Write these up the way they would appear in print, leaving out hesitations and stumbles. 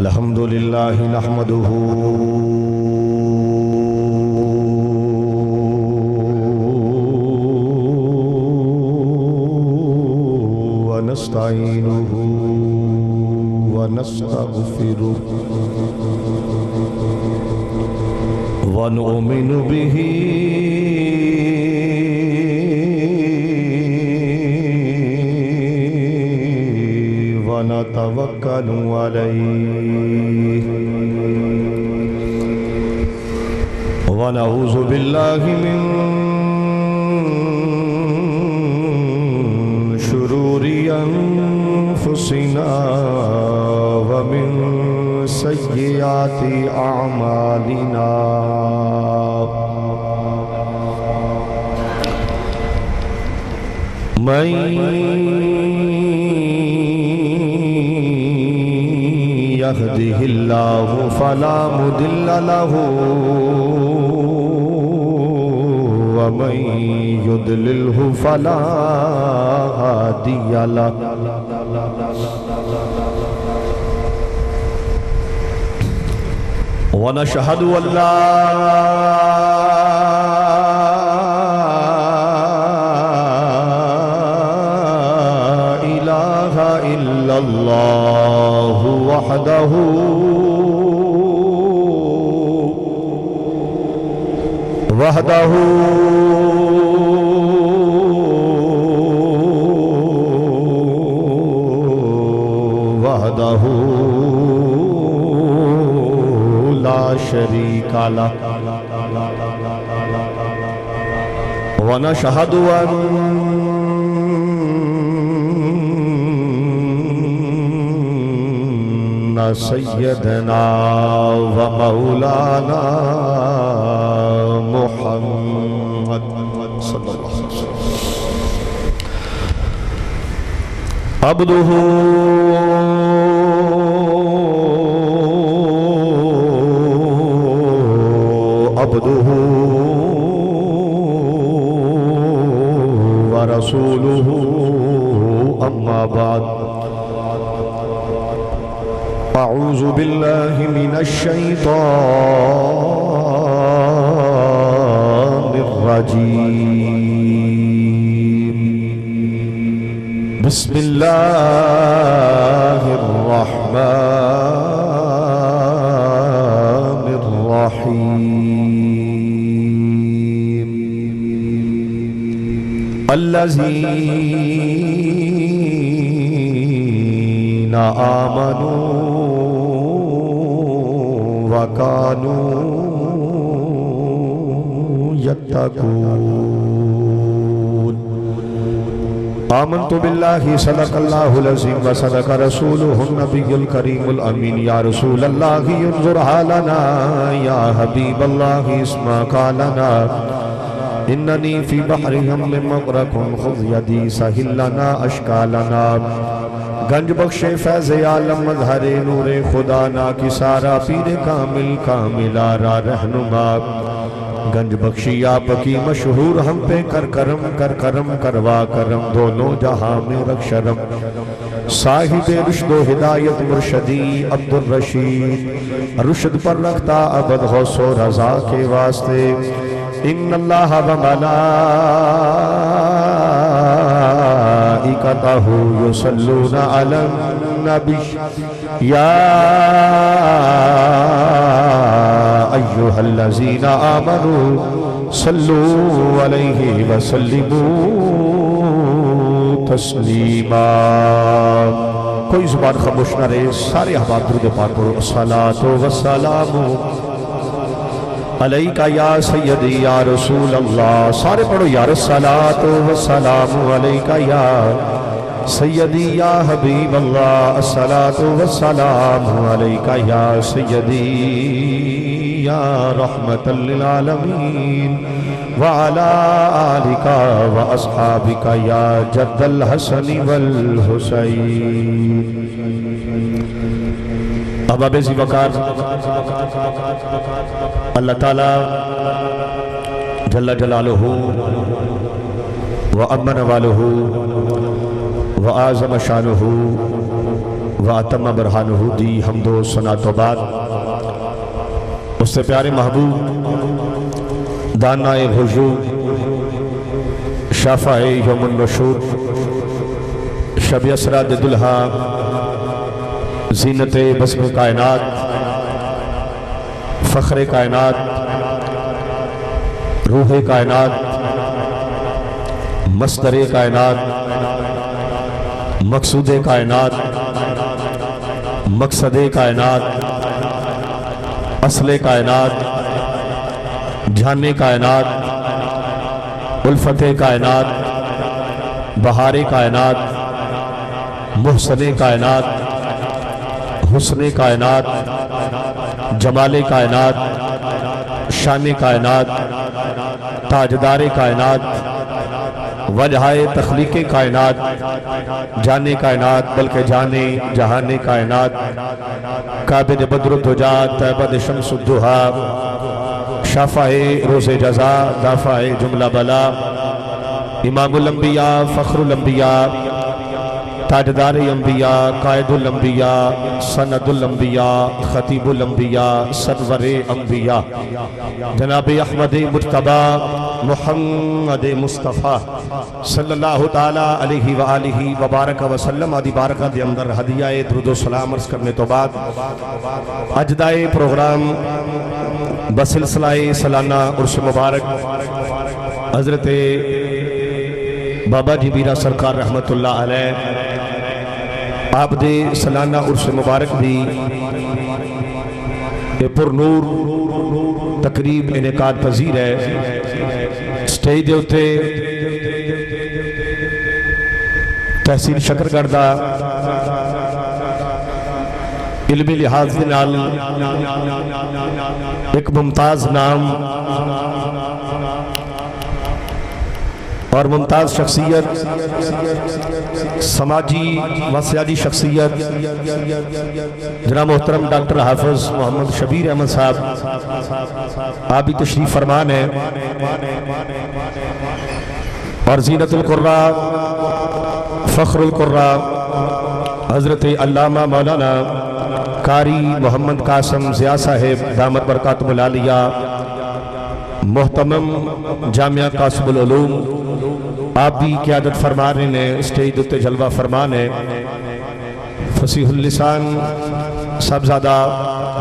الحمد لله نحمده ونستعينه ونستغفره ونؤمن به ونتوكل عليه ونعوذ بالله من شرور أنفسنا ومن سيئات أعمالنا من يهده الله فلا مضل له ومن يضلله فلا هادي له ونشهد أن لا إله إلا الله وحده لا شريك له ونشهد أن سيدنا ومولانا محمد صلى الله عليه وسلم عبده ورسوله أما بعد أعوذ بالله من الشيطان الرجيم بسم الله الرحمن الرحيم الذين آمنوا وكانوا يتقون آمنت بالله صدق الله العظيم وصدق رسوله النبي الكريم الأمين يا رسول الله انظر حالنا يا حبيب الله اسمع قالنا إنني في بحر هم مغرق خذ يدي سهل لنا أشكالنا گنج بخش فیض عالم مظہر نور خدا نا کی سارا پیر کامل کامل آرا رہنما گنج بخشی آپ کی مشہور ہم پہ کر کرم کروا کرم دونوں جہاں میں رکھ شرم صاحب رشد و ہدایت مرشدی عبدالرشید رشد پر رکھتا ابد غوث و رضا کے واسطے ان اللہ و ملائکتہ یصلون علی النبی یا ایہا الذین آمنوا صلو علیہ وسلموا تسلیما کوئی زبان خاموش نہ رہے سارے احباب درود پاک کرو الصلاۃ والسلام علیکہ یا سیدی یا رسول اللہ سارے پڑھو یا الصلاۃ والسلام علیکہ یا سیدی یا حبیب اللہ الصلاۃ والسلام علیکہ یا سیدی یا رحمت للعالمین وعلا آلکہ واصحابکہ یا جد الحسن والحسین احباب ذی وقار اللہ تعالیٰ جل جلالہ وَأَمَّنَ وَالُهُ وَآزَمَ شَانُهُ واتم برہانہ دی حمد و ثنا تو بعد اس سے پیارے محبوب دانہ غیوب شافع یوم النشور شب اسرا دلہا زینت بزم کائنات فخر کائنات روح کائنات مصدر کائنات مقصود کائنات مقصد کائنات اصل کائنات جان کائنات الفت کائنات بہار کائنات محسن کائنات حسن کائنات جمال کائنات شان کائنات تاجدار کائنات وجہ تخلیق کائنات جانے کائنات بلکہ جانے جہان کائنات قابل بدر الدجا طیبہ شمس الدہا شافع روز جزا دافع جملہ بلا امام الانبیاء فخر الانبیاء تاجدار انبیاء قائد الانبیاء سند الانبیاء خطیب الانبیاء سرور انبیاء جناب احمد مجتبی محمد مصطفیٰ صلی اللہ تعالیٰ علیہ وآلہ وبارک وسلم آدھی بارکہ دے اندر ہدیہ درود و سلام عرض کرنے تو بعد اجدائے پروگرام بسلسلہ سالانہ عرس مبارک حضرت بابا جی بیرہ سرکار رحمت اللہ علیہ آپ دے سالانہ عرس مبارک دی پر نور تقریب انعقاد پذیر ہے سٹیج دے ہوتے تحصیل شکرگردہ علمی لحاظ دنال ایک ممتاز نام اور ممتاز شخصیت سماجی و سیاسی شخصیت جناب محترم ڈاکٹر حافظ محمد شبیر احمد صاحب آپ بھی تشریف فرمان ہیں اور زینت القرآ فخر القرآ حضرت علامہ مولانا قاری محمد قاسم ضیاء صاحب دامت برکاتہ العالیہ محتمم جامعہ قاسم العلوم آپ بھی قیادت فرما رہے ہیں اسٹیج دوتے جلوہ فرمان ہے فصیح اللسان صاحبزادہ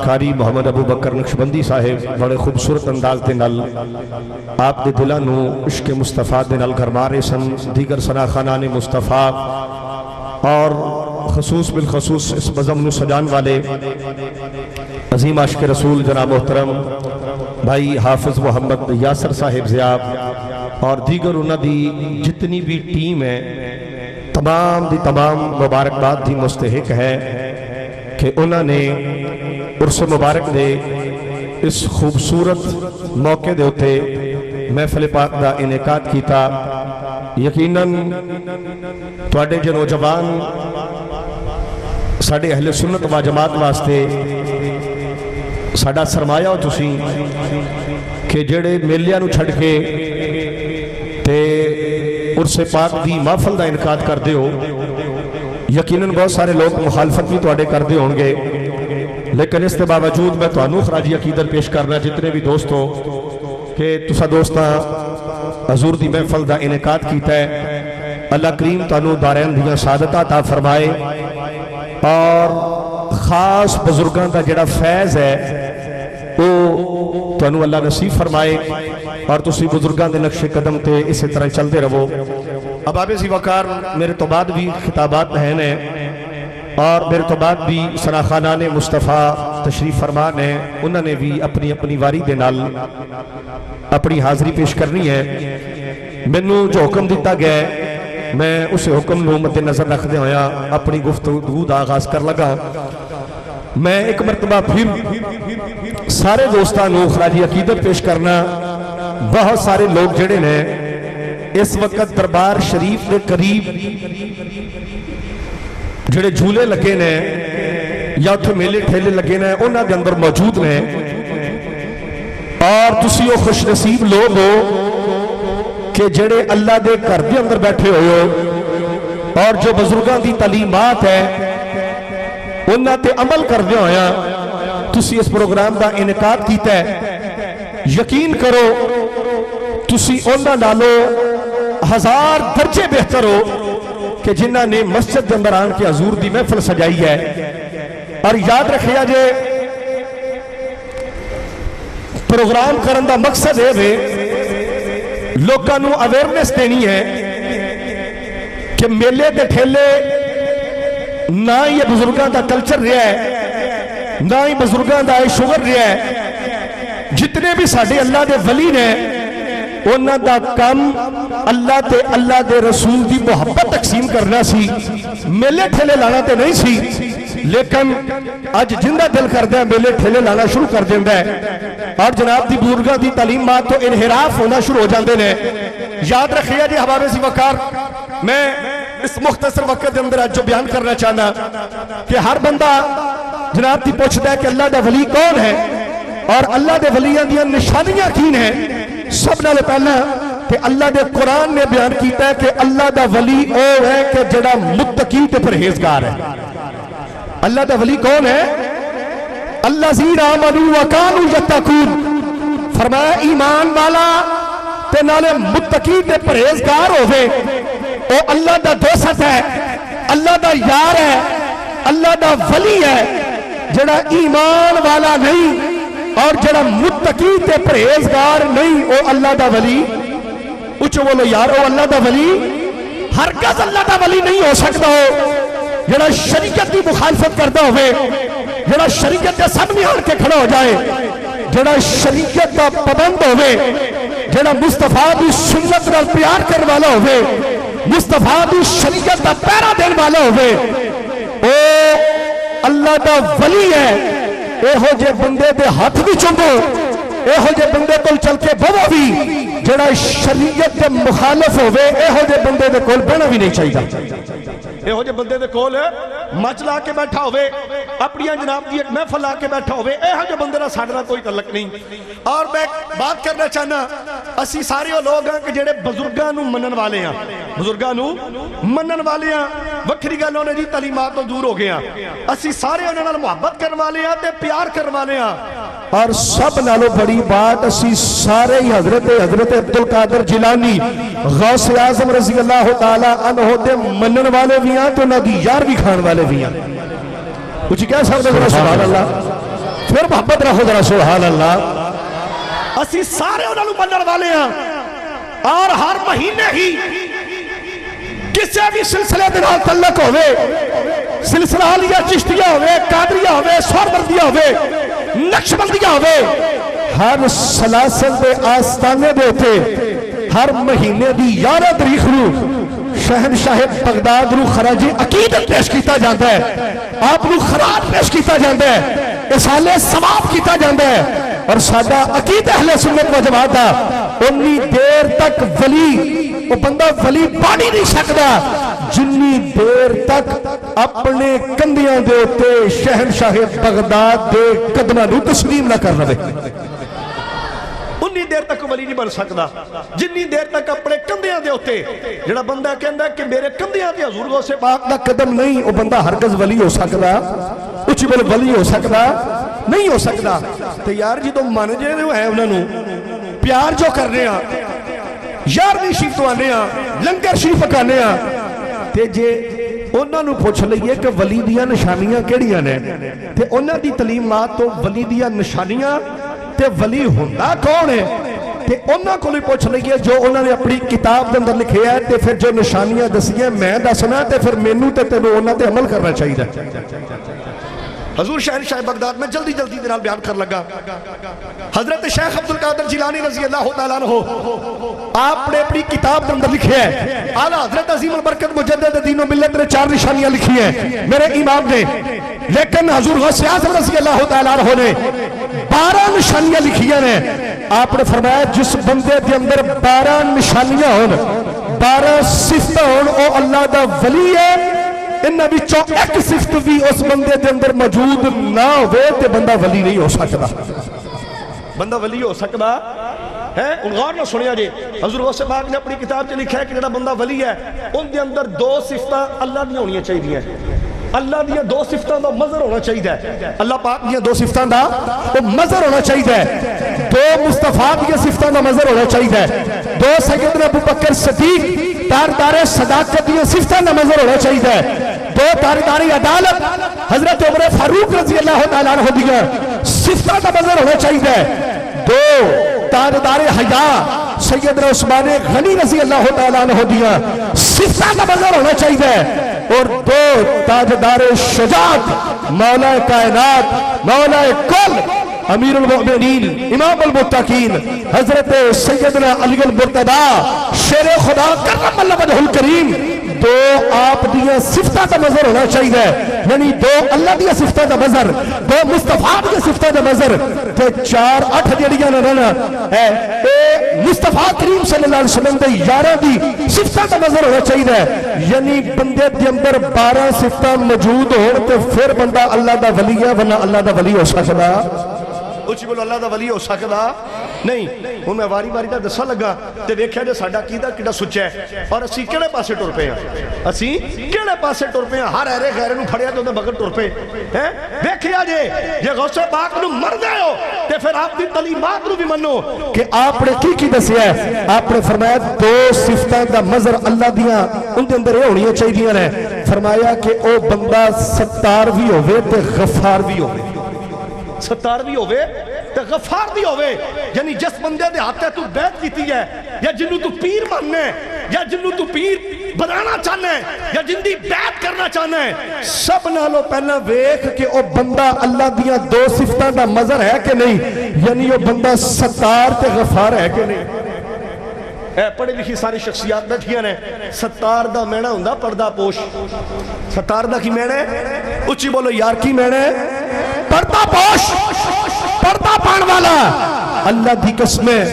قاری محمد ابو بکر نقشبندی صاحب بڑے خوبصورت انداز دے نال آپ دے دلانو عشق مصطفیٰ دے نال گھرمارے سن دیگر سناخانان مصطفیٰ اور خصوص بالخصوص اس بزم نو سجان والے عظیم عاشق رسول جناب محترم بھائی حافظ محمد یاسر صاحب ضیاء اور دیگر انہاں دی جتنی بھی ٹیم ہے تمام دی تمام مبارکباد دی مستحق ہے کہ انہاں نے عرس مبارک دے اس خوبصورت موقع دے ہوتے محفل پاک دا انعقاد کیتا یقیناً تواڈے جو نوجوان ساڑھے اہل سنت و جماعت واسطے ساڑھا سرمایہ ہو تسی کہ جڑے میلیاں نو چھڑ کے تے عرس پاک دی محفل دا انعقاد کر دے ہو یقیناً بہت سارے لوگ مخالفت بھی تواڈے کر دے ہوں گے لیکن اس کے باوجود میں توانو خراجی عقیدت پیش کرنا جتنے بھی دوست ہو کہ تسا دوستاں حضور دی محفل دا انعقاد کیتا ہے اللہ کریم توانو دارین دیاں سعادتہ عطا فرمائے اور خاص بزرگاں دا جڑا فیض ہے وہ توانو اللہ نصیب فرمائے اور تسی بزرگاں دے نقش قدم تے اسی طرح چلتے رہو اب آپ اسی وقار میرے تو بعد بھی خطابات ہیں اور میرے تو بعد بھی سناخانان مصطفیٰ تشریف فرمان ہیں انہوں نے بھی اپنی اپنی واری دے نال اپنی حاضری پیش کرنی ہے مینوں جو حکم دیتا گیا ہے میں اسے حکم نو مد نظر رکھ دے ہویا اپنی گفتگو دا آغاز کر لگا میں ایک مرتبہ پھر سارے دوستانوں خراجی عقیدت پیش کرنا بہت سارے لوگ جڑے نے اس وقت دربار شریف دے قریب جڑے جھولے لگے نے یا تو میلے ٹھیلے لگے نے انہاں دے اندر موجود نے اور تسی وہ خوش نصیب لوگ ہو کہ جڑے اللہ دے گھر دے اندر بیٹھے ہوئے ہو اور جو بزرگاں دی تعلیمات ہے انہاں تے عمل کردے ہویا تسی اس پروگرام دا انعقاد کیتا ہے، یقین کرو تسی انہاں نالو 1000 درجے بہتر ہو کہ جنہاں نے مسجد دے اندر آن کے حضور دی محفل سجائی ہے۔ اور یاد رکھیا جے پروگرام کرن دا مقصد ہے لوکاں نو اویئرنس دینی ہے کہ میلے تے ٹھیلے نہ یہ بزرگاں دا کلچر رہا ہے، نہ ہی بزرگاں دا شوگر رہا ہے۔ جتنے بھی ساڑھے اللہ دے ولی نے انہاں دا کام اللہ تے اللہ دے رسول دی محبت تقسیم کرنا سی، میلے ٹھیلے لانا تے نہیں سی، لیکن آج جندہ دل کردہ ہے میلے ٹھیلے لانا شروع کر دیندہ ہے اور جناب دی بزرگاں دی تعلیمات تو انحراف ہونا شروع ہو جاندے نے۔ یاد رکھیے جی حباب سی وقار، میں اس مختصر وقت دے اندر آج جو بیان کرنا چاہنا کہ ہر بندہ جناب دی پوچھتا ہے کہ اللہ دا ولی کون ہے اور اللہ دے ولیاں دیاں نشانیاں کین ہیں۔ سب نالے پہلا کہ اللہ دے قرآن نے بیان کیتا ہے کہ اللہ دا ولی او ہے کہ جڑا متقی تے پرہیزگار ہے۔ اللہ دا ولی کون ہے؟ الذین آمنوا وکانوا یتقون، فرمایا ایمان والا تے نالے متقی تے پرہیزگار ہوئے، او اللہ دا دوست ہے، اللہ دا یار ہے، اللہ دا ولی ہے۔ جڑا ایمان والا نہیں اور جڑا متقی تے پرہیزگار نہیں او اللہ دا ولی، اچھو بولو یار، او اللہ دا ولی ہرگز اللہ دا ولی نہیں ہو سکتا ہو۔ جڑا شریعت کی مخالفت کرتا ہوئے، جڑا شریعت کے سامنے آن کے کھڑا ہو جائے، جڑا شریعت کا پابند ہوئے، جڑا مصطفیٰ دی سنت نال پیار کرنے والا ہوئے، مصطفیٰ دی شریعت کا پیرا دین والا ہوئے، او اللہ دا ولی ہے۔ اے ہو جے بندے دے ہاتھ بھی چومو، اے ہو جے بندے کول چل کے بہو بھی، جڑا شریعت کے مخالف ہوئے، اے ہو جے بندے دے کول بہنا بھی نہیں چاہیے۔ اے ہو جے بندے دے کول مچ لا کے بیٹھا ہوئے، اپنی جناب دی ایک محفل لا کے بیٹھا ہوئے، اے ہو جے بندے نال ساڈا کوئی تعلق نہیں۔ اور میں بات کرنا چاہنا، اسی سارے وہ لوگ ہیں کہ جڑے بزرگاں نو منن والے ہیں، بزرگاں نو منن والے ہیں، وکھری گل ہونے جی تعلیمات تو دور ہو گیا، اسی سارے انہاں نال محبت کرن والے ہیں تے پیار کرن والے ہیں۔ اور سب نالو بڑی بات اسی سارے ہی حضرت عبدالقادر جیلانی غوث اعظم رضی اللہ تعالی عنہ دے منن والے بھی ہیں تو نہ دی یار بھی کھان والے بھی ہیں۔ کچھ کہہ سکتے ذرا سبحان اللہ، پھر محبت رکھو ذرا سبحان اللہ۔ اسی سارے انہاں نو منن والے ہیں اور ہر مہینے ہی کسے بھی سلسلے دے نال تعلق ہوئے، سلسلہ عالیہ چشتیہ ہوئے، قادریہ ہوئے، سہروردیہ ہوئے، نقشبندیہ ہوئے، ہر سلاسل دے آستانے دے ہوتے ہر مہینے دی 11 تاریخ نو شہنشاہ بغداد نو خراج عقیدت پیش کیتا جاتا ہے، آپ نو خراج پیش کیتا جاتا ہے، اصالِ ثواب کیتا جاتا ہے۔ اور سادہ عقید اہل سنت و جماعت دا انی دیر تک ولی وہ بندہ ولی بانی نہیں سکتا جنی دیر تک اپنے کندیاں دے ہوتے شہنشاہ بغداد دے قدمہ نو تسلیم نہ کر رہے، انی دیر تک ولی نہیں بن سکتا جنی دیر تک اپنے کندیاں دے ہوتے۔ جڑا بندہ کہندہ ہے کہ میرے کندیاں دے حضور غوث پاک دا قدم نہیں، وہ بندہ ہرگز ولی ہو سکتا، اچھی بول ولی ہو سکتا نہیں ہو سکتا۔ تو یار جی تو مان جے جو ہے انہوں نے پیار جو کر رہے ہیں، یارویں شریف تو آنے ہیں، لنگر شریف پکانے ہیں، تے جے انہوں نے پوچھ لئیے کہ ولی دیاں نشانیاں کیڑیاں نے، تے انہوں دی تعلیمات تو ولی دیاں نشانیاں تے ولی ہوندہ کون ہے، تے انہوں کو لئے پوچھ لئیے جو انہوں نے اپنی کتاب دے اندر لکھے ہے، تے پھر جو نشانیاں دسیاں میں دسنا، تے پھر مینوں تے انہوں تے عمل کرنا چاہیے۔ حضور شہنشاہ بغداد میں جلدی دنال بیان کر لگا، حضرت شیخ عبدالقادر جیلانی رضی اللہ تعالیٰ عنہ آپ نے اپنی کتاب کے اندر لکھی ہے، اعلیٰ حضرت عظیم البرکت مجدد دین و ملت نے 4 نشانیاں لکھی ہیں میرے امام نے، لیکن حضور غوث اعظم رضی اللہ تعالیٰ عنہ نے 12 نشانیاں لکھی ہیں۔ آپ نے فرمایا جس بندے کے اندر 12 نشانیاں ہون، 12 صفتیں ہون، او اللہ دا ولی ہے۔ انہاں وچوں ایک صفت بھی اس بندے دے اندر موجود نہ ہوئے تے بندہ ولی نہیں ہو سکتا، بندہ ولی ہو سکتا ہے۔ ان غور نہ سنیا جے، حضور غوث پاک نے اپنی کتاب سے لکھا ہے کہ جڑا بندہ ولی ہے ان دے اندر 2 صفتاں اللہ دی ہونی چاہیے، اللہ دیا دو صفتوں دا مظہر ہونا چاہیے، اللہ پاک دیا دو صفتوں دا وہ مظہر ہونا چاہیے، دو مصطفیٰ دیا صفتوں دا مظہر ہونا چاہیے، دو سیدنا ابوبکر صدیق تاجدار صداقت دیا صفتوں دا مظہر ہونا چاہیے، دو تاجدار عدالت حضرت عمر فاروق رضی اللہ تعالیٰ عنہ دیا صفتوں دا مظہر ہونا چاہیے، دو تاجدار حیا سیدنا عثمان غنی رضی اللہ تعالیٰ عنہ دیا صفتوں دا مظہر ہونا چاہیے، اور دو تاجدار شجاعت مولا کائنات مولا کل امیر المؤمنین امام المتقین حضرت سیدنا علی المرتضی شیر خدا کرم اللہ وجہ الکریم، دو آپ دیا صفتہ دا مظہر ہونا چاہیے، یعنی دو اللہ دیا صفتہ دا مظہر، دو مصطفیٰ دیا صفتہ دا مظہر، تے چار اٹھ جڑیاں نہ ہے اے مصطفیٰ کریم صلی اللہ علیہ وسلم دے یارہ دی صفتہ دا مظہر ہونا چاہیے، یعنی بندے دے اندر 12 صفتہ موجود ہون تے پھر بندہ اللہ دا ولی ہے، ورنہ اللہ دا ولی ہو سکدا اچھی بولو اللہ دا ولی ہو سکدا نہیں۔ ہوں میں واری واری دا دسا لگا تے ویکھیا جے ساڈا کیدا کیڑا سچا ہے اور اسی کیڑے پاسے ٹر پے ہیں، اسی کیڑے پاسے ٹر پے ہیں، ہر ایرے غیرے نو پھڑیا تے اودے مگر ٹر پے ہیں۔ ویکھیا جے غوث پاک نو مردے ہو تے پھر آپ دی تعلیمات نو بھی منو کہ آپ نے کی دسیا ہے، آپ نے فرمایا دو صفتاں دا مظہر اللہ دیاں ان دے اندر ہونیاں چاہیے نے، فرمایا کہ او بندہ ستار بھی ہوے تے غفار بھی ہوے، ستار بھی ہوئے تے غفار بھی ہوئے، یعنی جس بندے دے ہاتھے تو بیعت کیتی ہے یا جنہوں تو پیر ماننے یا جنہوں تو پیر بنانا چاہنے یا جن دی بیعت کرنا چاہنے، سب نالو پہلا ویکھ کہ او بندہ اللہ دیاں دو صفتاں دا مظہر ہے کہ نہیں، یعنی او بندہ ستار تے غفار ہے کہ نہیں۔ اے پڑھے لکھی ساری شخصیات بیٹھیاں نے، ستار دا میڑا ہوندا پردہ پوش، ستار دا کی میڑے اچھی بولو یار کی میڑے پردہ پوش، پردہ پان والا۔ اللہ دی قسمیں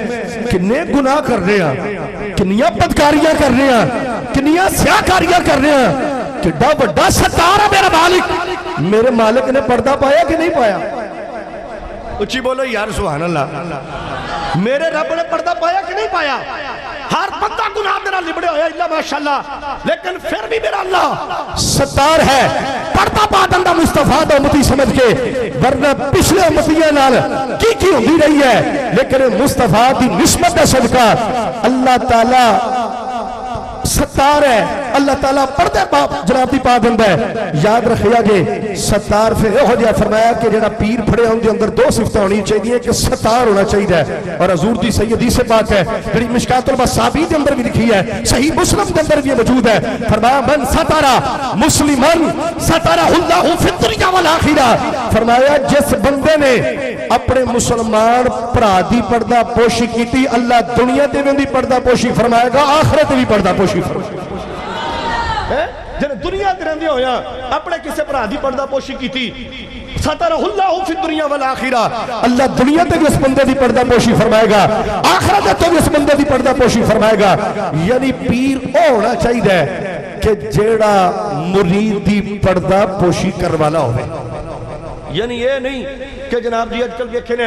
کنے گناہ کر رہے ہیں، کنیاں بدکاریاں کر رہے ہیں، کنیاں سیاکاریاں کر رہے ہیں، کڈا بڑا ستار ہے میرا مالک، میرے مالک نے پردہ پایا کہ نہیں پایا؟ اچھی بولو یار سبحان اللہ، میرے رب نے پردہ پایا کہ نہیں پایا؟ ہر بندہ گناہ میرا لبڑے ہویا اللہ ماشاءاللہ، لیکن پھر بھی میرا اللہ ستار ہے، پردہ پا دندہ مصطفیٰ دا امتی سمجھ کے، ورنہ پچھلے امتیاں نال کی ہوندی رہی ہے، لیکن مصطفیٰ دی نسبت صدقہ اللہ تعالیٰ ستار ہے، اللہ تعالیٰ پردے جناب دی پا دندہ ہے۔ یاد رکھیا گے ستار پھر ہو جائے، فرمایا کہ جڑا پیر پھڑے ہوں دے اندر دو صفتیں ہونی چاہیے کہ ستار ہونا چاہیے، اور حضور دی صحیح حدیث پاک ہے جڑی مشکات المصابیح دے اندر بھی لکھی ہے، صحیح مسلم دے اندر بھی موجود ہے، فرمایا من ستارا مسلمن ستارہ اللہ فی الدنیا والآخرہ، فرمایا جس بندے نے اپنے مسلمان بھرا دی پردہ پوشی کیتی، اللہ دنیا تے بھی پردہ پوشی فرمائے گا، آخرت بھی پردہ پوشی جنہیں دنیا تے رہندے ہویا اپنے کسے بھرا دی پردہ پوشی کیتی، سترہ اللہ فی الدنیا والآخرہ، اللہ دنیا تے بھی اس بندے دی پردہ پوشی فرمائے گا، آخرت تے بھی اس بندے دی پردہ پوشی فرمائے گا۔ یعنی پیر ہونا چاہیے کہ جیڑا مرید دی پردہ پوشی کروانا ہوئے، یعنی یہ نہیں کہ جناب جی اج کل دیکھے نے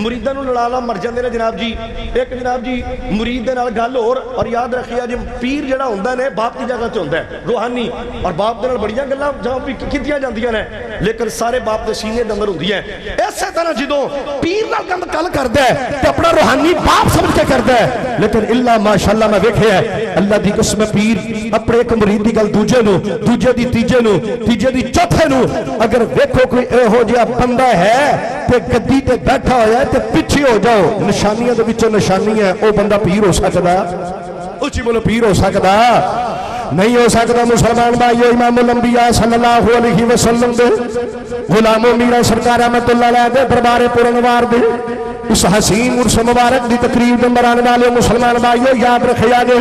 مریداں نوں لڑالا مر جاندے نے جناب جی، ایک جناب جی مرید دے نال گل اور یاد رکھیا جی پیر جڑا ہوندا نے باپ دی جگہ تے ہوندا ہے روحانی، اور باپ دے نال بڑیاں گلاں جہاں بھی کیتیاں جاندیاں نے، لیکن سارے باپ دے سینے دے اندر ہوندیاں۔ اسی طرح جدوں پیر نال گل کردا ہے تے اپنا روحانی باپ سمجھ کے کردا ہے، لیکن الا ماشاءاللہ میں ویکھیا ہے اللہ دی قسم پیر اپنے ایک مرید دی گل دوجے نو، دوجے دی تیجے نو، تیجے دی چوتھے نو، اگر ویکھو کوئی ہو جہا بندہ ہے تے گدی تے بیٹھا ہویا ہے تے پیچھے ہو جاؤ، نشانیاں دے وچوں نشانی ہے، او بندہ پیر ہو سکدا؟ اچھی بولو پیر ہو سکدا؟ نہیں ہو سکتا۔ مسلمان بھائیو امام الانبیاء صلی اللہ علیہ وسلم دے غلاموں میرا سرکار احمد اللہ علیہ دے دربار پرانوار دے اس حسین عرس مبارک دی تقریب نمبر آنے والے مسلمان بھائیو یاد رکھیا گے،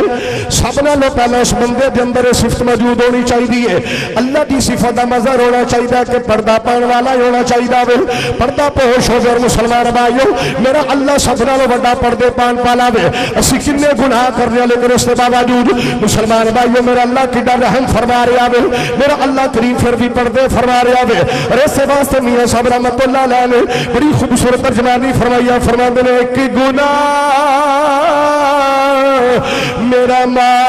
سب نالوں پہلے اس بندے دے اندر صفت موجود ہونی چاہیے، اللہ دی صفت دا مظہر ہونا چاہیے کہ پردہ پان والا ہونا چاہیے، پردہ پوش ہو جائے۔ مسلمان بھائیو میرا اللہ سب نالوں بڑا پردے پان پالا وے، اسی کنے گناہ کرنے لیکن اس کے باوجود مسلمان بھائیو میرا اللہ کڈا رحم فرما رہا وے، میرا اللہ کریم پھر بھی پردے فرما رہا وے، اور اس واسطے میاں صاحب رحمت اللہ علیہ نے بڑی خوبصورت ترجمانی فرمائی، فرماندے نے ایک گناہ میرا ماں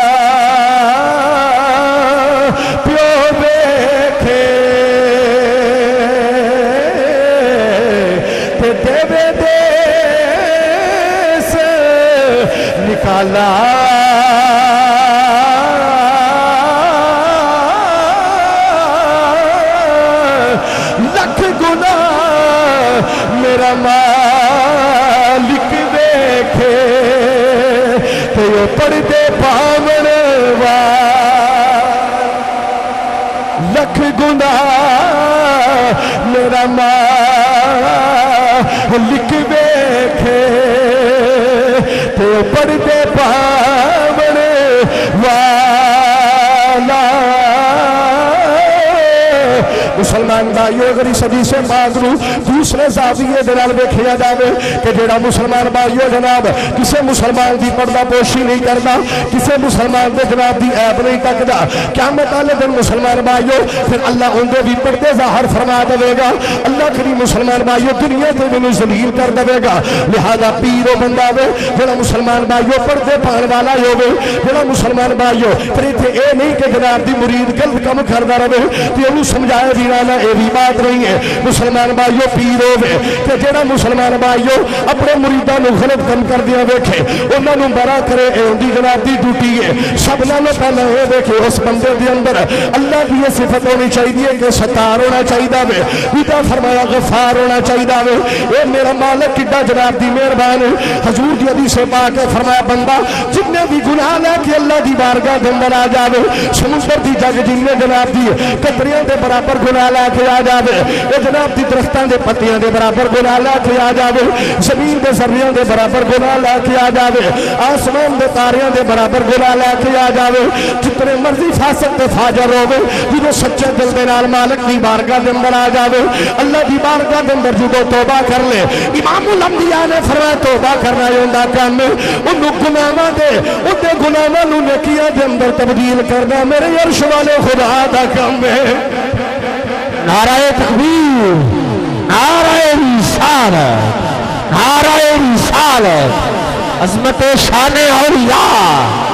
پیو دیکھے کالا لکھ گناہ میرا مالک دیکھے تو یہ پردے پاون لکھ گناہ میرا مالک دیکھے تو پردے پاون والا مسلمان بھائیو اگر اس حدیث پاک نو دوسرے زاویے دے نال ویکھیا جاوے کہ جیڑا مسلمان بھائیو جناب کسے مسلمان دی پردہ پوشی نہیں کردا کسے مسلمان دے جناب دی عیب نہیں تکدا قیامت والے دن مسلمان بھائیو پھر اللہ ان دے بھی پردے ظاہر فرما دے گا اللہ کریم مسلمان بھائیو دنیا تے مینوں ذلیل کر دے گا لہذا پیر او بندہ وے جیڑا مسلمان بھائیو پردے پان والا ہوے جیڑا مسلمان بھائیو پھر ایتھے اے نہیں کہ جناب دی مرید غلط کم کردا رہے تے اونوں سمجھائے بھی نہ اے بھی بات نہیں ہے مسلمان بھائیو پیر ہوے تے جیڑا مسلمان بھائیو اپنے مریداں نوں غلط کم کر دیا ویکھے انہاں نوں برا کرے اے اون دی جناب دی ڈیوٹی ہے سب نالوں پہلے اے دیکھے اس بندے دے اندر اللہ دی یہ صفت ہونی چاہیے کہ ستار ہونا چاہیے وے پیتا فرمایا غفار ہونا چاہیے وے اے میرا مالک کڈا جناب دی مہربان حضور دی حدیث پاک ہے فرمایا بندہ جتنے بھی گناہ لے کے اللہ دی بارگاہ دے اندر آ جاوے سمندر دی جگ جننے جناب دی قطریاں دے برابر گناہ لے کے آ جاوے اے جناب دی درختاں دے پتیاں دے برابر گناہ لے کے آ جاوے زمین دے ذریعوں دے برابر گناہ لے کے آ جاوے آسمان دے تاریاں دے برابر گناہ لے کے آ جاوے جتنے مرضی فاسق تے فاجر ہوے جدوں سچے دل دے نال مالک دی بارگاہ دے اندر آ جاوے اللہ دی بارگاہ دے اندر جدوں توبہ کر لے امام الانبیاء نے فرمایا توبہ کرنا ہوندا کام اونوں گناہاں دے اودے گناہاں نوں نیکیاں دے اندر تبدیل کرنا میرے عرش والے خدا دا کام ہے نعرہ تکبیر نعرہ رسالت نعرہ رسالت عظمت شان اولیاء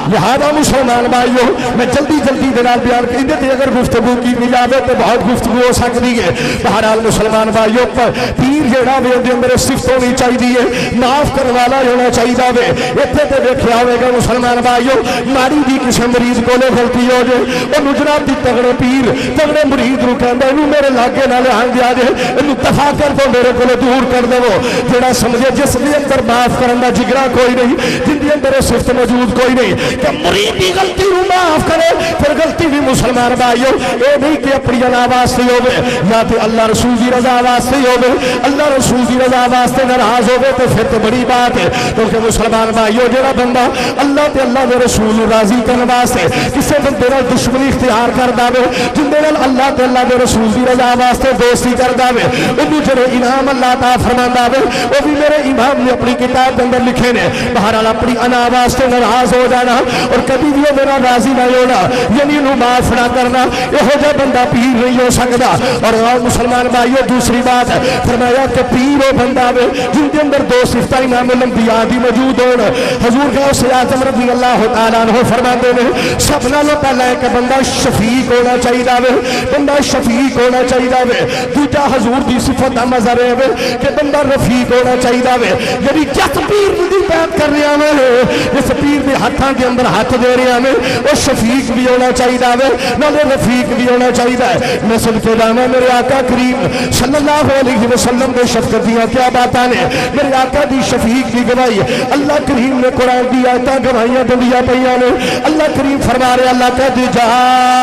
لہذا مسلمان بھائیو میں جلدی دنال بیان کریں تے اگر گفتگو کی جاوے تو بہت گفتگو ہو سکتی ہے بہرحال مسلمان بھائیو پیر جیڑا وے دے اندر صفت ہونی چاہیے معاف کرنے والا ہونا چاہیے وے ایتھے تے دیکھیا ہوئے گا مسلمان بھائیو ماڑی دی کسے مریض کولے غلطی ہو جائے او نجرات دی تگڑے پیر تگڑے مریض نو کہندا اینو میرے لاگے نال آن دیا جے اینو دفع کر دو میرے کولے دور کر دیو جیڑا سمجھے جس دے اندر معاف کرن دا جگرا کوئی نہیں جن دے اندر صفت موجود کوئی نہیں کہ مرید کی غلطی رو معاف کرے پھر غلطی بھی مسلمان بھائیو اے نہیں کہ اپنی جنا واسطے ہوئے یا تو اللہ رسول دی رضا واسطے ہوئے اللہ رسول دی رضا واسطے ناراض ہوئے تو پھر تو بڑی بات ہے کیونکہ مسلمان بھائیو جڑا بندہ اللہ تے اللہ دے رسول راضی کرنے واسطے کسے بندے نال دشمنی اختیار کر داوے جن دے نال اللہ تے اللہ دے رسول دی رضا واسطے دوستی کر داوے اونوں جڑے انعام اللہ تعالی فرماندا وے او بھی میرے امام نے اپنی کتاب دے اندر لکھے نے بہرحال اپنی انا واسطے ناراض ہو جانا اور کبھی بھی میرا راضی نہ ہونا یعنی انہوں معاف نہ کرنا یہو جا بندہ پیر نہیں ہو سکتا اور مسلمان بھائیو دوسری بات ہے فرمایا کہ پیر وہ بندہ ہے جن کے اندر دو صفتہ امام الانبیاء بھی موجود ہونا حضور غوث اعظم رضی اللہ تعالیٰ عنہ فرماتے ہیں سب نالوں پہلا ہے کہ بندہ شفیق ہونا چاہیے بندہ شفیق ہونا چاہیے دوجا حضور دی صفت کا مظہر ہے کہ بندہ رفیق ہونا چاہیے یعنی جس پیر دی بات کر رہا ہے جس پیر دے ہاتھاں کے اندر ہاتھ دے رہے ہیں وہ شفیق بھی ہونا چاہیے نالے رفیق بھی ہونا چاہیے میں صدقے جاواں میرے آقا کریم صلی اللہ علیہ وسلم دے شفقت دیاں کیا باتاں نے میرے آقا دی شفیق دی گواہی اللہ کریم نے قرآن دی آیتاں گواہیاں دیا پئیاں نے اللہ کریم فرما رہے اللہ قد جاءکم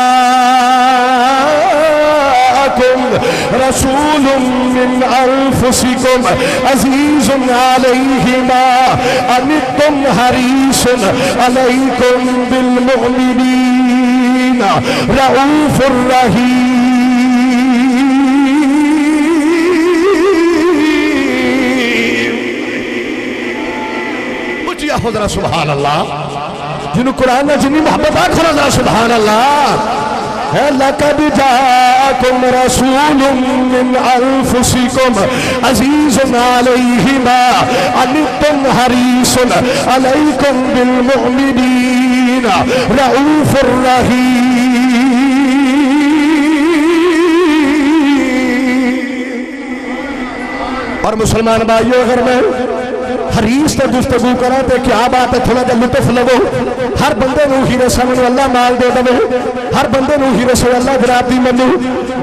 رسول من انفسکم عزیز علیہ ما عنتم حریص علیکم بالمؤمنین رؤوف الرحیم خدا سبحان اللہ جنہوں قرآن نے جنہی محبت آخر سبحان اللہ لقد جاءکم رسول من انفسکم عزیز علیہ ما عنتم حریص علیکم بالمؤمنین رؤوف الرحیم اور مسلمان بھائیو اگر میں حریص تے گفتگو کرا تے کیا بات ہے تھوڑا جا لطف لگو ہر بندے نو ہی رسول اللہ مال دے دے ہر بندے نو ہی رسول اللہ جناب دی منو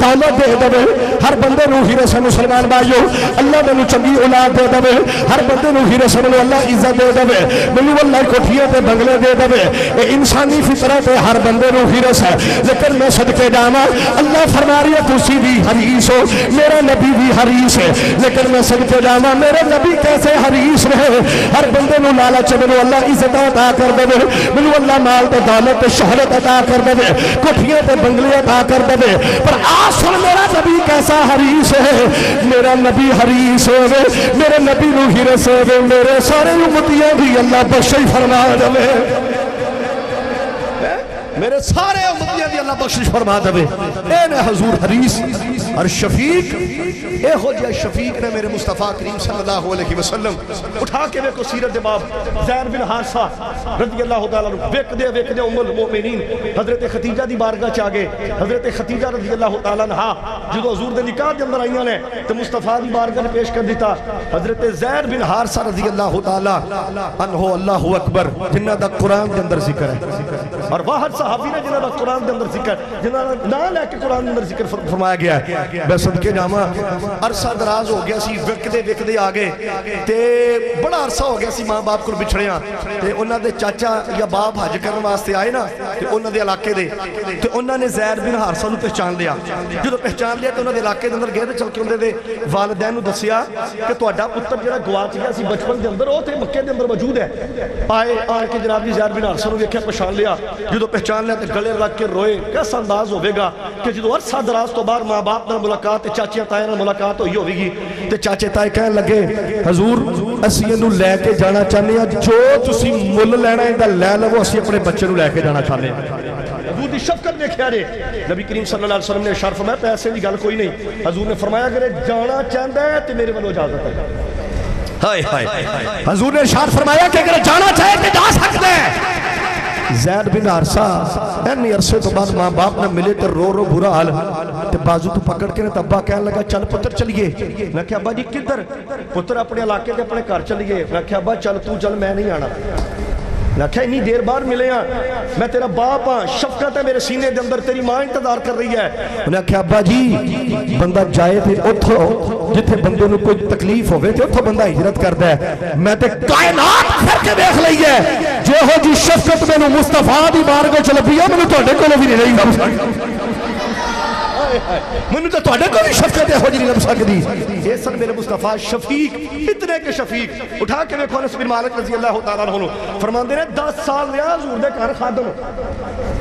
دولت دے دے ہر بندے نو ہی رسول مسلمان بھائیو اللہ مینوں چنگی اولاد دے دے ہر بندے نو ہی رسول اللہ عزت دے دے مینوں اللہ کوٹھیاں تے بنگلے دے دے اے انسانی فطرت ہے ہر بندے نو ہی رس ہے لیکن میں صدقے جاواں اللہ فرما رہی ہے تسی بھی حریص ہو میرا نبی بھی حریص ہے لیکن میں صدقے جاواں میرے نبی کیسے حریص رہے ہر بندے نو لالچ مینوں اللہ عزت عطا کر دے مینوں اللہ مال تے دولت تے شہرت عطا کر دے کوٹھیاں تے بنگلے عطا کر دے پر آ سن میرا نبی کیسا حریص ہے میرا نبی حریص ہے میرے نبی نو ہی رسے میرے سارے امتیاں بھی اللہ بخشش فرما دے میرے سارے امتیاں دی اللہ بخشش فرما دے اے نے حضور حریص اور شفیق اے ہو جائے شفیق نے میرے مصطفیٰ کریم صلی اللہ علیہ وسلم اٹھا کے ویکو سیرت باب زید بن حارثہ رضی اللہ تعالیٰ عنہ ویک دے ام المؤمنین حضرت خدیجہ دی بارگاہ چاگے حضرت خدیجہ رضی اللہ تعالیٰ عنہ جدو حضور دے نکاح دے اندر آئیاں نے تو مصطفیٰ دی بارگاہ پیش کر دیتا حضرت زید بن حارثہ رضی اللہ تعالیٰ عنہ اللہ اکبر جنہ دا قرآن دے اندر ذکر ہے اور واحد صحابی نے جنہ دا قرآن دے اندر ذکر جنہ دا نا لے کے قرآن دے اندر ذکر فرمایا گیا ہے میں صدقے جاواں عرصہ دراز ہو گیا سی وک دے آگے تے بڑا عرصہ ہو گیا سی ماں باپ کو بچھڑیاں تے انہاں دے چاچا یا باپ حج کرن واسطے آئے نا تے انہاں دے علاقے دے تے انہاں نے زید بن حارثہ نو پہچان لیا جدوں پہچان لیا تے انہاں دے علاقے دے اندر گئے تے چل کے انہاں دے والدین نو دسیا کہ تہاڈا پتر جڑا گواچ گیا سی بچپن دے اندر او تے مکے دے اندر موجود ہے آئے آ کے جناب جی زید بن حارثہ نو ویکھیا پہچان لیا جدوں پہچان لیا تے گلے لگ کے روئے کیسا انداز ہوے گا کہ جدوں عرصہ دراز تو بعد ماں باپ نال ملاقات چاچیاں تائیں نال ملاقات ہوئی ہوے گی تے چاچے تائے کہن لگے حضور اسی اینو لے کے جانا چاہنے ہیں جو تسی مل لینا ہے لے لو اسی اپنے بچے نو لے کے جانا چاہنے ہیں حضور دی شفقت دیکھیا رے نبی کریم صلی اللہ علیہ وسلم نے ارشاد فرمایا پیسے دی گل کوئی نہیں حضور نے فرمایا اگر جانا چاہندا ہے تے میرے والو اجازت ہے ہائے ہائے حضور نے ارشاد فرمایا کہ اگر جانا چاہے تے جا سکتے ہیں زید بن حارثہ اینی عرصے تو بعد ماں باپ نے ملے تے رو رو برا حال تے بازو تو پکڑ کے تے ابا کہنے لگا چل پتر چلیے میں کہا ابا جی کدھر پتر اپنے علاقے تے اپنے گھر چلیے میں کہا ابا چل تو چل میں نہیں آنا میں کہا اتنی دیر بعد ملے ہیں میں تیرا باپ ہاں شفقت ہے میرے سینے دے اندر تیری ماں انتظار کر رہی ہے انہیں کہا ابا جی بندہ جائے تھے اتھو جتھے بندے نو کوئی تکلیف ہوئے تھے اتھو بندہ ہجرت کردہ ہے میں تے کائنات پھر کے دیکھ لئی ہے جو ہو جی شفقت میں نو مصطفیٰ دی بارگاہ چل پیا میں نے توڑے کو بھی نہیں لگ منو تو توڑے کو بھی شفقت ہو جی نہیں لگ سکتی یہ سن میرے مصطفیٰ شفیق اتنے کے شفیق اٹھا کے دیکھو انس بن مالک رضی اللہ تعالیٰ عنہ فرمان دے 10 سال لیا حضور دے گھر خادم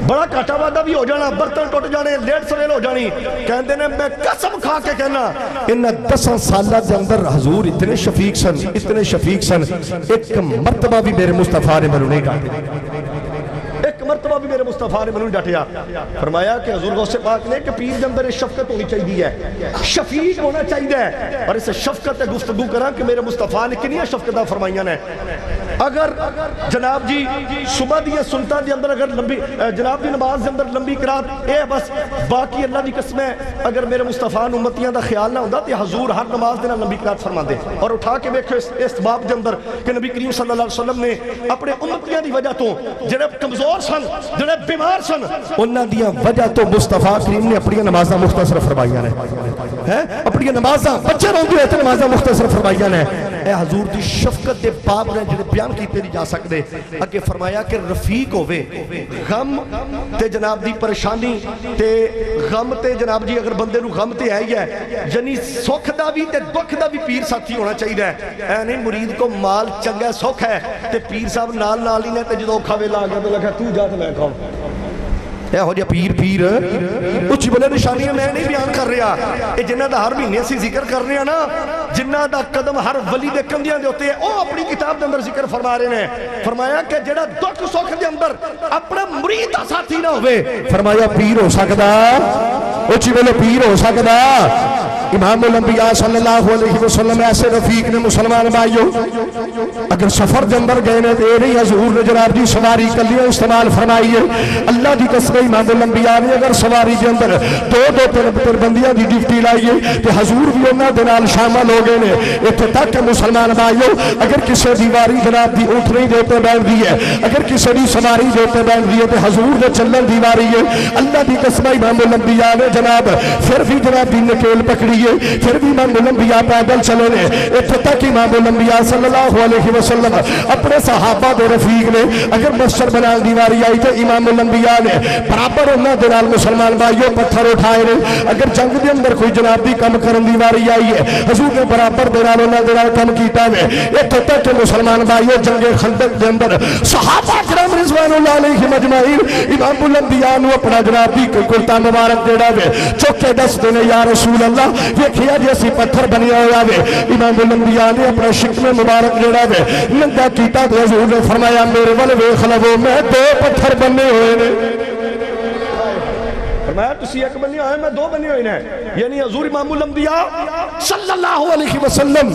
بڑا کاٹا وعدہ بھی ہو جانا برتن ٹوٹ جانے لیٹ سویل ہو جانی کہندے نے میں قسم کھا کے کہنا ان 10 سالہ دے اندر حضور اتنے شفیق سن ایک مرتبہ بھی میرے مصطفیٰ نے منو نہیں کہا ایک مرتبہ بھی میرے مصطفیٰ نے منو ڈٹیا فرمایا کہ حضور غوث پاک نے کہ پیر کے اندر شفقت ہونی چاہیے ہے شفیق ہونا چاہیے اور اس شفقت گفتگو کرا کہ میرے مصطفیٰ نے کنیا شفقتہ فرمائیاں نے اگر جناب جی صبح دیا سنتا دے اندر اگر لمبی جناب دی نماز دے اندر لمبی قرات اے بس باقی اللہ دی قسم ہے اگر میرے مصطفیٰ امتیاں دا خیال نہ ہوندا تے حضور ہر نماز دے نال لمبی قرات فرما دے اور اٹھا کے دیکھو اس باب دے اندر کہ نبی کریم صلی اللہ علیہ وسلم نے اپنے امتیاں دی وجہ تو جڑے کمزور سن جڑے بیمار سن انہاں دی وجہ تو مصطفیٰ کریم نے اپنی نمازاں مختصر فرمائیاں نے اپنی نمازاں بچے روندے تے نمازاں مختصر فرمائیاں نے اے حضور دی شفقت دے باب نے جڑے بیان کیتے نہیں جا سکتے اگے فرمایا کہ رفیق ہوئے غم تے جناب دی پریشانی تے غم تے جناب جی اگر بندے نو غم تے آئی ہے یعنی سکھ دا بھی تے دکھ دا بھی پیر ساتھی ہونا چاہیے اے نہیں مرید کو مال چنگا سکھ ہے تے پیر صاحب نال نال ہی نے تے جدو اوکھا ویلا آ گیا تو لگا تو جا تے میں کھاؤں اے ہو جا پیر اچھی بولے نشانیاں میں نہیں بیان کر رہا اے جنہ دا ہر مہینے اسی ذکر کر رہے ہیں نا جنہ دا قدم ہر ولی دے کندیاں دے ہوتے ہیں او اپنی کتاب دے اندر ذکر فرما رہے ہیں فرمایا کہ جڑا دکھ سکھ دے اندر اپنا مرید دا ساتھی نہ ہوئے فرمایا پیر ہو سکدا اچھی بولے پیر ہو سکدا امام الانبیاء صلی اللہ علیہ وسلم ایسے رفیق نے مسلمان بھائیو اگر سفر دے اندر گئے نے دے نہیں حضور نے جناب جی سواری کلیاں استعمال فرمائیے اللہ دی قسم امام الانبیاء نے اگر سواری کے اندر دو دو تین بندیاں دی ڈیوٹی لائیے تو حضور بھی انہاں دے نال شامل ہو گئے نے اتنے تک کہ مسلمان بھائیو اگر کسی دی واری جناب دی اونٹنی دے تے بیٹھ دی ہے اگر کسی دی سواری دے تے بیٹھ دی ہے تو حضور دے چلن دی واری ہے اللہ دی قسم امام الانبیاء نے جناب پھر بھی جناب دی نکیل پکڑی ہے پھر بھی امام الانبیاء پیدل چلے نے اتنے تک امام الانبیاء صلی اللہ علیہ وسلم اپنے صحابہ دے رفیق نے اگر مسجد بنا دی واری آئی تو امام الانبیاء نے برابر انہاں دے نال مسلمان بھائیوں پتھر اٹھائے نے اگر جنگ دے اندر کوئی جناب دی کم کرن دی واری آئی ہے حضور نے برابر دے نال انہاں دے نال کم کیتا ہے اتنے تک کہ مسلمان بھائیوں جنگ خندق دے اندر صحابہ کرام رضوان اللہ علیہ مجمعین امام الانبیاء نو اپنا جناب دی کرتا مبارک جڑا وے چوک کے دس دینے یا رسول اللہ ویکھیا جی اسی پتھر بنیا ہویا وے امام الانبیاء نے اپنا شکم مبارک جڑا وے ننگا کیتا تو حضور نے فرمایا میرے ول ویکھ لو میں دو پتھر بنے ہوئے نے فرمایا تسی ایک بنی ہوئے میں دو بنی ہوئے نے یعنی حضور امام الانبیاء صلی اللہ علیہ وسلم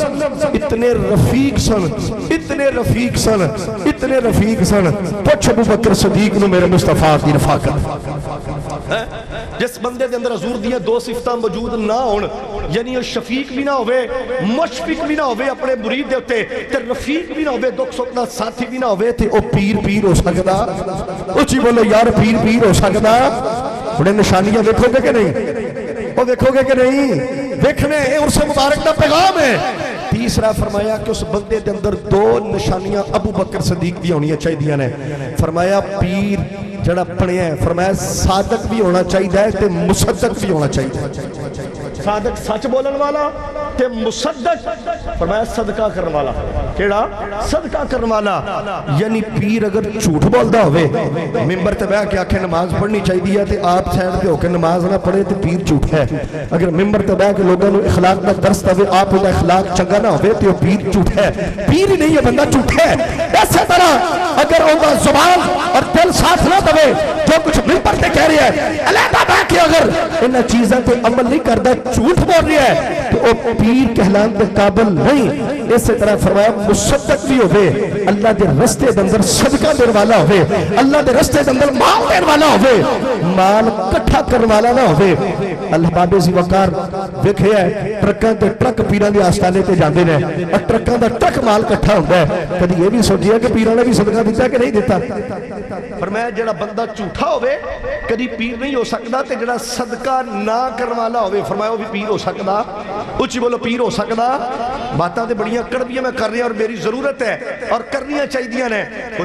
اتنے رفیق سن اتنے رفیق سن اتنے رفیق سن پوچھ ابو بکر صدیق نو میرے مصطفیٰ دی رفاقت جس بندے دے اندر حضور دیاں دو صفتاں موجود نہ ہون یعنی شفیق بھی نہ ہوئے مشفق بھی نہ ہوئے اپنے مرید دے ہوتے تے رفیق بھی نہ ہوئے دکھ سکھ دا ساتھی بھی نہ ہوئے تے او پیر ہو سکدا اچھی بولو یار پیر ہو سکدا انہیں نشانیاں دیکھو گے کہ نہیں وہ دیکھو گے کہ نہیں دیکھنے اور سے مبارک دا پیغام ہے تیسرا فرمایا کہ اس بندے دے اندر دو نشانیاں ابو بکر صدیق دی ہونی چاہیے دیاں نے فرمایا پیر جڑا پڑھیا ہے فرمایا صادق بھی ہونا چاہیے تے مصدق بھی ہونا چاہیے صادق سچ بولن والا تے مصدق فرمایا صدقہ کرن والا کیڑا صدقہ کرن والا یعنی پیر اگر جھوٹ بولدا ہوئے منبر تے بیٹھ کے آکھے نماز پڑھنی چاہیے تے آپ سائڈ تے ہو کے نماز نہ پڑھے تے پیر جھوٹ ہے اگر منبر تے بیٹھ کے لوگوں کو اخلاق دا درس دے آپ دا اخلاق چنگا نہ ہوئے تے پیر جھوٹ ہے پیر ہی نہیں ہے بندہ جھوٹ ہے اسی طرح اگر ان کا زبان اور دل ساتھ نہ دے جو کچھ منبر تے کہہ رہا ہے علیحدہ بیٹھ کے اگر ان چیزوں تے عمل نہیں کردا جھوٹ بول رہا ہے تو وہ پیر کہلان دے قابل نہیں اسی طرح فرمایا مصدق بھی ہوئے اللہ دے رستے دندر صدقہ دیر والا ہوئے اللہ دے رستے دندر مال دیر والا ہوئے مال کٹھا کرنے والا نہ ہوئے اللہ بابے زی وقار دیکھے ہے ٹرکاں تے ٹرک پیران دی آستانے تے جاندے نے اور ٹرکاں دا ٹرک مال کٹھا ہوتا ہے کدی یہ بھی سوچیا کہ پیران نے بھی صدقہ دیتا ہے کہ نہیں دیتا فرمایا جڑا بندہ جھوٹا ہوئے کدی پیر نہیں ہو سکتا تے جڑا صدقہ نہ کرنے والا ہوئے فرمایا وہ بھی پیر ہو سکتا اچھی بولو پیر ہو سکتا باتاں تے بڑیاں کڑویاں میں کر رہی ہیں اور میری ضرورت ہے اور کرنیاں چاہیے نے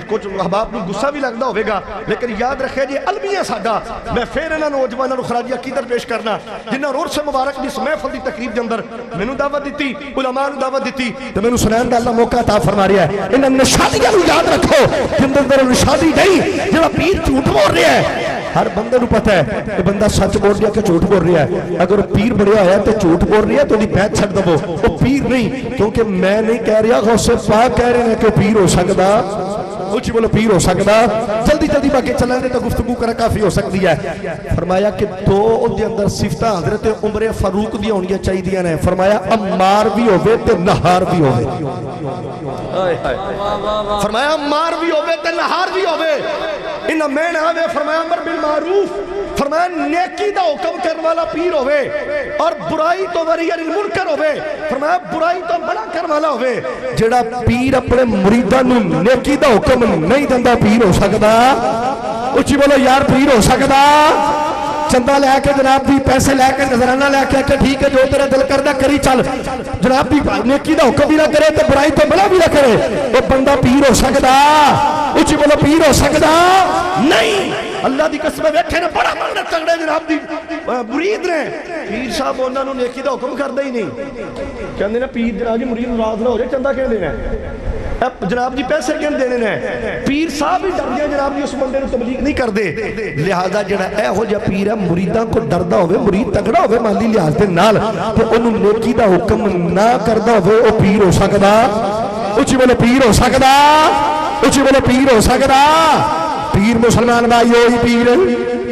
کچھ احباب کو غصہ بھی لگتا ہوئے گا لیکن یاد رکھے جی علمیہ ساڈا میں پھر انہاں نوجواناں نوں خراج عقیدت پیش کرنا جنہاں رور سے مبارک دی اس محفل دی تقریب دے اندر مینوں دعوت دتی علماء نوں دعوت دتی تے مینوں سنان دا اللہ موقع عطا فرما رہا ہے انہاں نشانیاں نوں یاد رکھو جن دے اندر نشانی نہیں جڑا پیر جھوٹ بول رہا ہے ہر بندے نوں پتہ ہے کہ بندہ سچ بول رہا ہے کہ جھوٹ بول رہا ہے اگر پیر بڑھیا ہوا ہے تو جھوٹ بول رہی ہے تو دی بیعت چھڈ دو وہ پیر نہیں کیونکہ میں نہیں کہہ رہا غوث پاک کہہ رہے ہیں کہ پیر ہو سکتا اچھی بولو پیر ہو سکتا جلدی جلدی باقی چلیں تو گفتگو کرنا کافی ہو سکتی ہے فرمایا کہ دو دے اندر صفتاں حضرت عمر فاروق دی ہونی چاہیے نے فرمایا عمار بھی ہوئے تے نہار بھی ہوئے فرمایا عمار بھی ہوئے تے نہار بھی ہوئے انہاں میں نے آوے فرمایا امر بالمعروف فرمایا نیکی دا حکم کرنے والا پیر ہوئے اور برائی تو وری المنکر ہوئے فرمایا برائی تو بڑا کرنے والا ہوئے جڑا پیر اپنے مریداں نوں نیکی دا حکم نہیں دندا پیر ہو سکتا اچھی بولو یار پیر ہو سکتا چندہ لے کے جناب بھی پیسے لے کے نظرانہ لے کے کہ ٹھیک ہے جو تیرا دل کردہ کری چل جناب بھی نیکی دا حکم بھی نہ کرے تو برائی تو بڑا بھی نہ کرے وہ بندہ پیر ہو سکتا اچھی بولو پیر ہو سکتا نہیں اللہ دی قسم بیٹھے نے بڑا مانت تگڑے جناب دی مرید نے پیر صاحب انہاں نوں نیکی دا حکم کردا ہی نہیں کہندے نے پیر جناب جی مرید ناراض نہ ہو جائے چندہ کہہ دینا جناب جی پیسے کیوں دینے نے پیر صاحب ہی ڈر گیا جناب جی اس بندے نوں تبلیغ نہیں کر دے لہذا جڑا اے ہو جا پیر ہے مریداں کو ڈردا ہوئے مرید تگڑا ہوئے مالی لحاظ دے نال تے انہوں نیکی دا حکم نہ کردا ہوئے او پیر ہو سکدا اچھی بولو پیر ہو سکدا اچھی بولو پیر ہو سکدا پیر مسلمان بھائی ہوئی پیر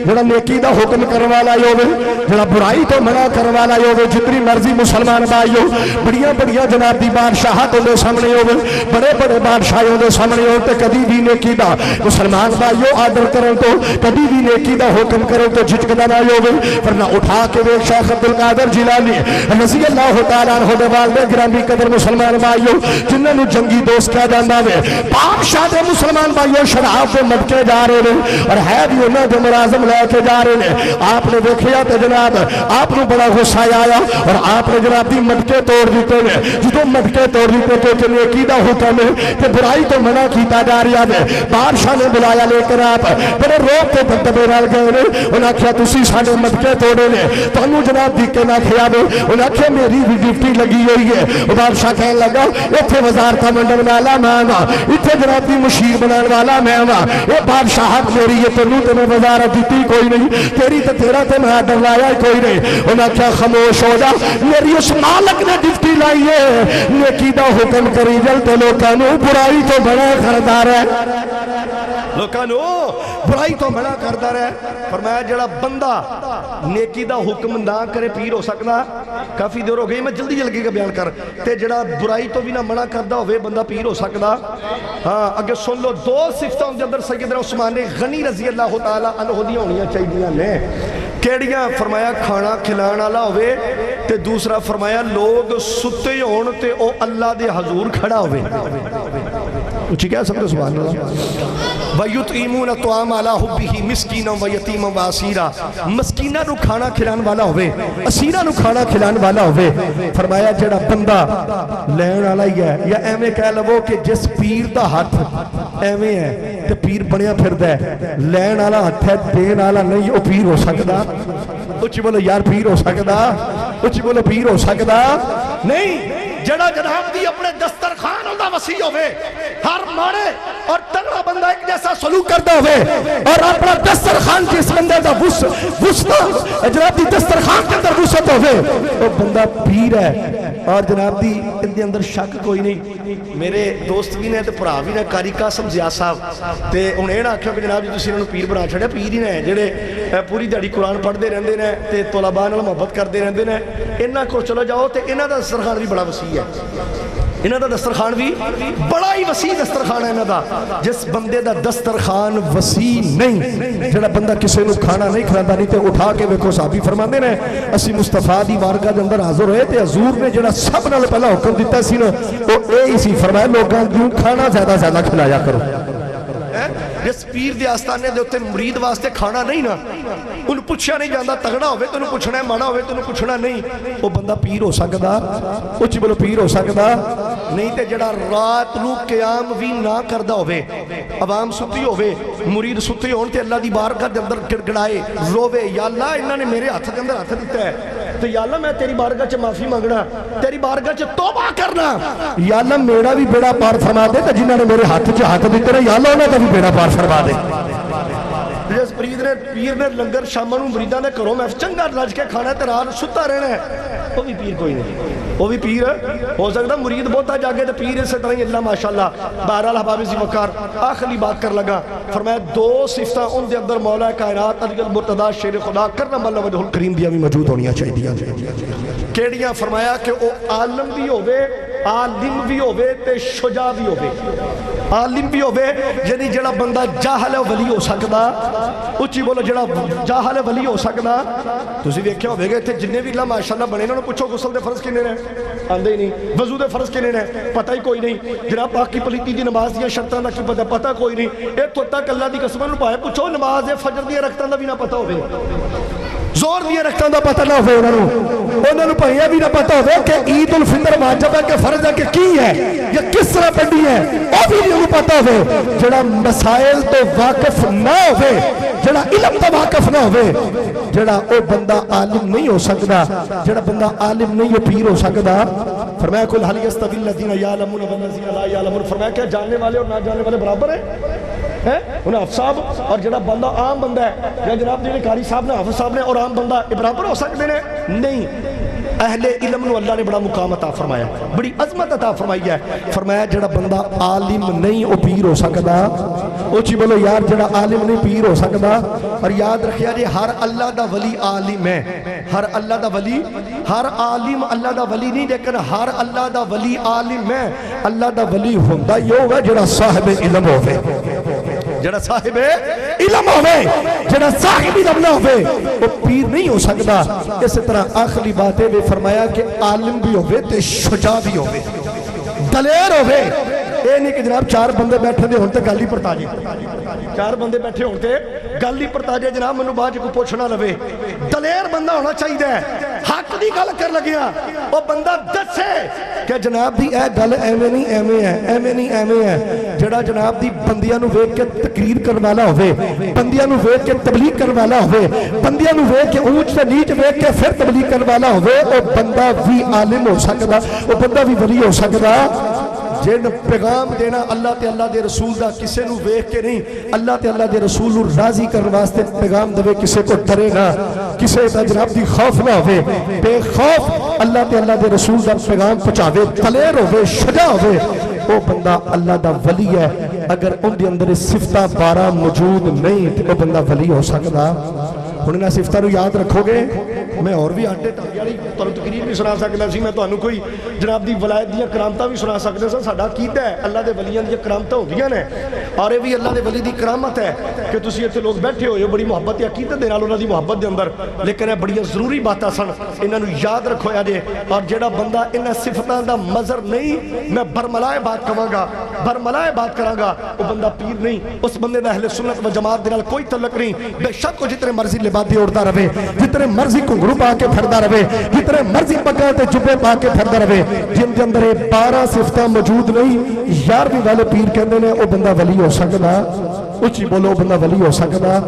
جڑا نیکی دا حکم کرنے والا ہوے جڑا برائی تو منع کرنے والا ہوے جتنی مرضی مسلمان بھائیو بڑیاں بڑیاں جناب دی بادشاہت دے سامنے ہوے بڑے بڑے بادشاہوں دے سامنے ہو تے کبھی بھی نیکی دا مسلمان بھائیو آرڈر کرن تو کبھی بھی نیکی دا حکم کرن تو جھجکدا نہ ہوے ورنہ اٹھا کے ویکھ شیخ عبد القادر جیلانی رضی اللہ تعالی عنہ دے والد گرامی قدر مسلمان بھائیو جنہاں نوں جنگی دوست کہا جاندا وے بادشاہ دے مسلمان بھائیو شراب دے مٹکے جا رہے ہیں اور ہے بھی انہاں دے ملازم لے کے جا رہے ہیں آپ نے دیکھیا تے جناب آپ نے بڑا غصہ آیا اور آپ نے جناب دی مٹکے توڑ دیتے ہیں جدوں مٹکے توڑ دیتے کہ نیکی دا حکم ہے کہ برائی تو منع کیتا جا رہا ہے بادشاہ نے بلایا لے کر آپ بڑے روب تے دبدبے نال گئے نے انہاں کہیا تسی ساڈے مٹکے توڑے نے تانوں جناب دی کے نہ کھیا دے انہاں کہیا میری بھی ڈیوٹی لگی ہوئی ہے وہ بادشاہ کہنے لگا ایتھے وزارت منڈن والا میں ہاں ایتھے جناب دی مشیر بنان والا میں ہاں اے بادشاہت میری ہے تینوں تے میں وزارت دیتی کوئی نہیں تیری تے تیرا تے میں آرڈر لایا کوئی نہیں انہاں کہیا خاموش ہو جا میری اس مالک نے ڈیوٹی لائی ہے نیکی دا حکم کری جل تے لوکاں نوں برائی تو بڑا خردار ہے لوکاں نوں برائی تو بڑا کردا رہے فرمایا جڑا بندہ نیکی دا حکم نہ کرے پیر ہو سکدا کافی دیر ہو گئی میں جلدی جلدی کا بیان کر تے جڑا برائی تو بھی نہ منع کردا ہوئے بندہ پیر ہو سکدا ہاں اگر سن لو دو صفتوں دے اندر سیدنا عثمان غنی رضی اللہ تعالی عنہ دی ہونیاں چاہیے نے کیڑیاں فرمایا کھانا کھلان والا ہوئے تے دوسرا فرمایا لوگ ستے ہون تے او اللہ دے حضور کھڑا ہوئے اچھی کیا سمجھو سبحان اللہ وَيُطْعِمُونَ الطَّعَامَ عَلَىٰ حُبِّهِ مِسْكِینًا وَیَتِیمًا وَاسِیرًا مسکینہ نو کھانا کھلان والا ہوئے اسیرہ نو کھانا کھلان والا ہوئے فرمایا جڑا بندہ لین والا ہی ہے یا ایویں کہہ لو کہ جس پیر دا ہاتھ ایویں ہے تے پیر بنیا پھردا ہے لین والا ہاتھ ہے دین والا نہیں او پیر ہو سکدا اچھی بولو یار پیر ہو سکدا اچھی بولو پیر ہو سکدا نہیں جڑا جناب دی اپنے دسترخوان ہوندہ وسیع ہوئے ہر مارے اور تگڑا بندہ ایک جیسا سلوک کرتا ہوئے اور اپنا دسترخوان جس بندے دا وسطہ جناب دی دسترخوان کے اندر وسط ہوئے وہ بندہ پیر ہے اور جناب دی ان دے اندر شک کوئی نہیں میرے دوست بھی نے تے بھرا بھی نے قاری قاسم زیاد صاحب تے انہیں نہ آکھیا کہ جناب جی تسی انہوں پیر بنا چھڑیا پیر ہی نے جڑے پوری دیہاڑی قرآن پڑھتے رہندے نے تے طلباء نال محبت کرتے رہندے نے انہاں کو چلو جاؤ تے انہاں دا دسترخوان بھی بڑا وسیع ہے انہاں دا دسترخوان بھی بڑا ہی وسیع دسترخوان ہے انہاں دا جس بندے دا دسترخوان وسیع نہیں جڑا بندہ کسے نو کھانا نہیں کھلاندا نہیں تے اٹھا کے ویکھو صحابی فرماندے نے اسی مصطفیٰ دی بارگاہ دے اندر حاضر ہوئے تے حضور نے جڑا سب نال پہلا حکم دیتا سی نا او اے سی فرمایا لوگاں نوں کھانا زیادہ زیادہ کھلایا کرو جس پیر دے آستانے دے ہوتے مرید واسطے کھانا نہیں نا انہوں پوچھا نہیں جاندہ تگڑا ہوئے تو انہوں پوچھنا ہے مانا ہوئے تو انہوں پوچھنا نہیں وہ بندہ پیر ہو سکدا اچھی بولو پیر ہو سکدا نہیں تے جڑا رات نو قیام بھی نہ کردہ ہوئے عوام ستی ہوئے مرید ستی ہون تے اللہ دی بارگاہ دے اندر گڑگڑائے روے یا اللہ انہوں نے میرے ہاتھ دے اندر ہاتھ دیتا ہے تو یا اللہ میں تیری بارگاہ چ معافی مانگنا تیری بارگاہ چ توبہ کرنا یا اللہ میرا بھی بیڑا پار فرما دے تو جنہوں نے میرے ہاتھ چ ہاتھ دیتے رہے یا اللہ انہوں نے بھی بیڑا پار فرما دے جس پیر نے لنگر شامہ نو مریداں نے کرو میں چنگا رج کے کھانا تے رات ستا رہنا ہے وہ بھی پیر کوئی نہیں وہ بھی پیر ہو سکتا مرید بہتا جاگے تو پیر اس طرح ہی اللہ ماشاءاللہ بہرحال حباب ذی وقار آخری بات کر لگا فرمایا دو صفتہ ان دے اندر مولا کائنات علی المرتضی شیر خدا کرم اللہ وجہ الکریم دیا بھی موجود ہونیاں چاہیے کیڑیاں فرمایا کہ وہ عالم بھی ہوئے عالم بھی ہوئے تے شجاع بھی ہوئے عالم بھی ہوئے یعنی جڑا بندہ جاہل ولی ہو سکدا اچھی بولو جڑا جاہل ولی ہو سکدا تسی ویکھیا ہوئے گے تھے جننے بھی اللہ ماشاءاللہ بنے انہوں نے پوچھو غسل دے فرض کنے نے آندے ہی نہیں وضو دے فرض کنے نے پتہ ہی کوئی نہیں جناب پاکی پلیتی دی نماز دیا شرطاں دا کی پتہ کوئی نہیں ایک تو تک اللہ دی قسمہ نو پائے پوچھو نماز فجر دیا رکھتاں دا بھی نہ پتہ ہوئے زور دیا رکھتاں دا پتہ نہ ہوئے انہوں نے پہیا بھی نہ پتہ ہوئے کہ عید الفطر واجب ہے کہ فرض ہے کہ کی ہے یا کس طرح پڑھی ہے وہ بھی نہیں پتہ ہوئے جڑا مسائل تو واقف نہ ہوئے جڑا علم تو واقف نہ ہوئے جڑا او بندہ عالم نہیں ہو سکتا جڑا بندہ عالم نہیں ہو پیر ہو سکتا فرمایا کل حل یستوی الذین یعلمون والذین لا یعلمون فرمایا کہ جاننے والے اور نہ جاننے والے برابر ہیں انہیں حافظ صاحب اور جناب بندہ عام بندہ ہے یا جناب جنہیں قاری صاحب نے حافظ صاحب نے اور عام بندہ برابر ہو سکتے ہیں نہیں اہل علم نو اللہ نے بڑا مقام عطا فرمایا، بڑی عظمت عطا فرمائی ہے. فرمایا جڑا بندہ عالم نہیں او پیر ہو سکدا. اونچی بولو یار، جڑا عالم نہیں پیر ہو سکدا. اور یاد رکھیا جی ہر اللہ دا ولی عالم ہے، ہر اللہ دا ولی، ہر عالم اللہ دا ولی نہیں، لیکن ہر اللہ دا ولی عالم ہے. اللہ دا ولی ہوندا ہی ہوے جڑا صاحب علم ہوے، جڑا صاحب علم ہوے، جڑا صاحب علم نہ ہوے وہ پیر نہیں ہو سکتا. اس طرح آخری باتیں بھی فرمایا کہ عالم بھی ہوے تے شجاع بھی ہوے، دلیر ہوے. اے نہیں کہ جناب چار بندے بیٹھے دے ہون تے گل ہی پرتا جے، چار بندے بیٹھے ہون تے گل ہی پرتا جے جناب منو بعد کو پوچھنا لوے. دلیر بندہ ہونا چاہیے، حق دی گل کر لگیا وہ بندہ دسے کہ جناب دی اے گل ایویں نہیں ایویں ہے، ایویں نہیں ایویں ہے. جڑا جناب دی بندیاں نو ویکھ کے تقریر کرن والا ہوے، بندیاں نو ویکھ کے تبلیغ کرن والا ہوے، بندیاں نو ویکھ کے اونچ تے نیچ ویکھ کے پھر تبلیغ کرن والا ہوے، او بندہ بھی عالم ہو سکدا، او بندہ بھی ولی ہو سکدا. جن پیغام دینا اللہ تے اللہ دے رسول دا کسے نو ویکھ کے نہیں، اللہ تے اللہ دے رسول نو راضی کرن واسطے پیغام دے، کسے کو ڈرے نہ، کسے دا جناب دی خوف نہ ہوے، بے خوف اللہ تے اللہ دے رسول دا پیغام پہنچاوے، دلیر ہوے، شجاع ہوے، وہ بندہ اللہ دا ولی ہے. اگر ان دے اندر صفتہ 12 موجود نہیں تو وہ بندہ ولی ہو سکدا. ہن انہاں صفتاں نو یاد رکھو گے. میں اور بھی آٹے تالی والی تانوں تقریر بھی سنا سکدا سی، میں تانوں کوئی جناب دی ولایت دیاں کرامتاں بھی سنا سکدا سی. ساڈا عقیدہ ہے اللہ دے ولیاں دی کرامتاں ہوندیاں نے، اور یہ بھی اللہ دے ولی دی کرامت ہے کہ تسی ایتھے لوگ بیٹھے ہوئے ہو بڑی محبت عقیدت دے نال انہاں دی محبت دے اندر، لیکن یہ بڑی ضروری باتاں سن، انہاں نو یاد رکھو جے. اور جڑا بندہ انہاں صفتاں دا مظہر نہیں، میں برملائے بات کہاں گا، برملائے بات کراں گا، وہ بندہ پیر نہیں. اس بندے دا اہل سنت و جماعت دے نال کوئی تعلق نہیں. بے شک وہ جتنے مرضی لبادی اڑتا رہے، جتنے مرضی گھنگرو پا کے پھردا رہے، جتنے مرضی پگاں تے جبے پا کے پھردا رہے، جن دے اندر 12 صفتاں موجود نہیں، 11ویں والے پیر کہندے نے او بندہ ولی ہو سکدا. اچھی بولو بندہ ولی ہو سکدا.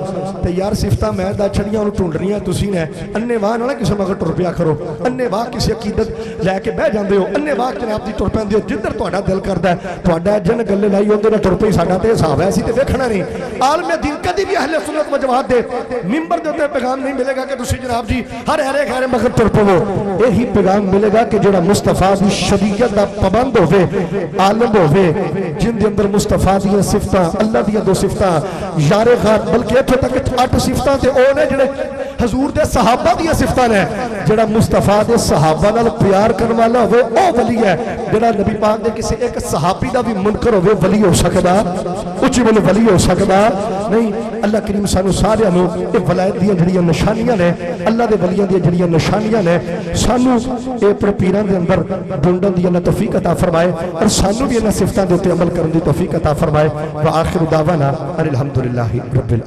تے یار صفتاں میں دا چھڑیاں انہوں ٹھونڈ رہی ہیں تسی نے، انے واہ نہ کسی مگر ٹر پیا کرو، انے واہ کسی عقیدت لے کے بہ جاندے ہو، انے واہ جناب دی ٹر پیندے ہو جدھر تہاڈا دل کردا ہے. تہاڈا جن گلے لائی ہوندے نے ٹر پئی، ساڈا تے حساب ہے اسی تے ویکھنا نہیں. عالم دین کدی بھی اہل سنت و جماعت دے منبر دے اوتے پیغام نہیں ملے گا کہ تسی جناب جی ہر ہرے خیر مگر ٹر پو. یہی پیغام ملے گا کہ جڑا مصطفیٰ دی شریعت دا پابند ہوے، عالم ہوے، جن دے اندر مصطفیٰ دی صفتاں، اللہ دی 2 صفتاں یار غار، بلکہ اتھے تک 8 صفتاں تے او نے جڑے حضور دے صحابہ دی صفتاں نے. جڑا مصطفیٰ دے صحابہ نال پیار کرن والا ہوے او ولی ہے. جڑا نبی پاک دے کسی ایک صحابی دا بھی منکر ہوے ولی ہو سکدا. اچھی بولو ولی ہو سکدا نہیں. اللہ کریم سانو سارے نو اے ولایت دی جڑیاں نشانیاں نے، اللہ دے ولیاں دی جڑیاں نشانیاں نے، سانو اے پر پیراں دے اندر ڈھونڈن دی اللہ توفیق عطا فرمائے، اور سانو بھی انہاں صفتاں دے اوتے عمل کرن دی توفیق عطا فرمائے. وآخر دعوانا ان الحمدللہ رب العالمین.